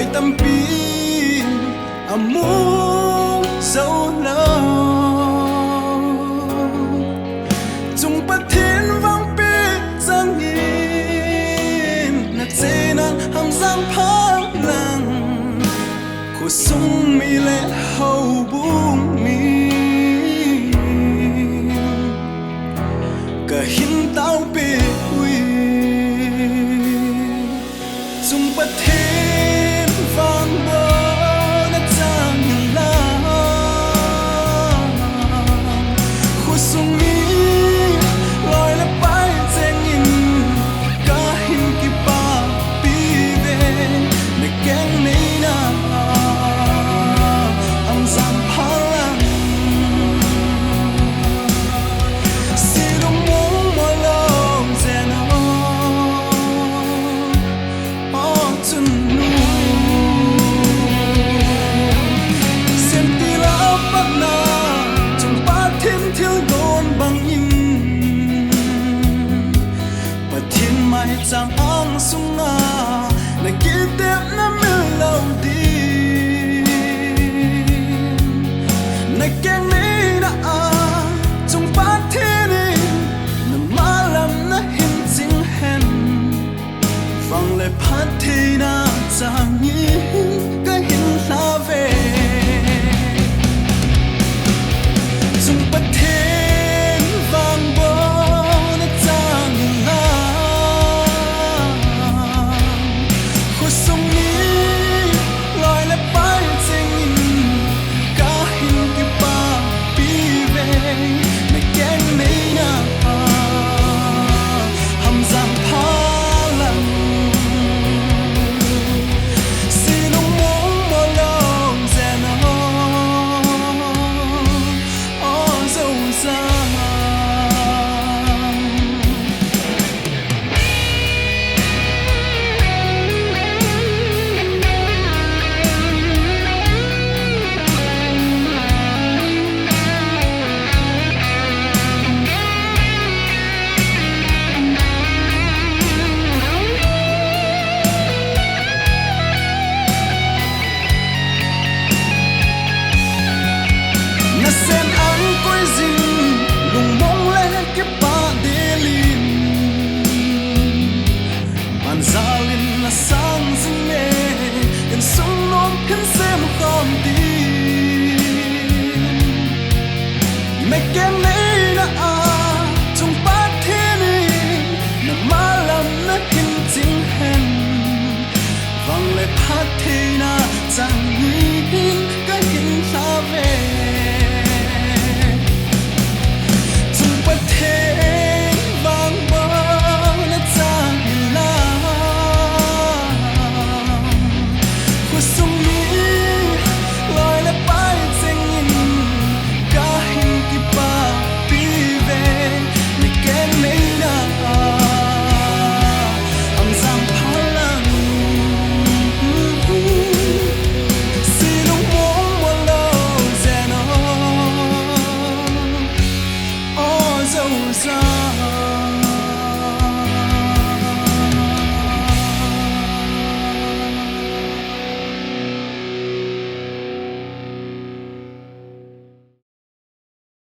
loi tâm pin amu dấu lâu chung bắt thiên vang pi giang nhìn nát dê nan ham giang phá lăng khu sung mi lệ hậu buông mi cả hin tao pi ui chung bắt thiên vang bờ nát giang nhìn la khu sung mi loi la pai dê nhìn cả hin ki pa pi ve ne keng nei na am giang phá lăng si dong mong mo long dê na oh chun nu xem ti la bắt na chung ba thiên thiếu đồn bằng in và thiên mai chang ang sung nga na ki tep na mi lâu đi na keng nei na chung ba thiên na ma lam na hin jing hen vang le phat thi na chang ni ka hin la ve chung bắt thiên vang bo na chang la khu sung ni loi la pai ching ka hin ki pa pi ve na keng nei na ham giang pha lăng si nong mong mo long dê na oh dâu giang na sen ang koi zin lung mong le ki pa de lin man zalin na sang zing ne in sung nom kan sem khom ti me ken nei na chung pa thiên na ma lam na hin jing hen vang le phat thi na chang ni ka hin sa ve chung bắt thiên vang bờ na chang la khu sung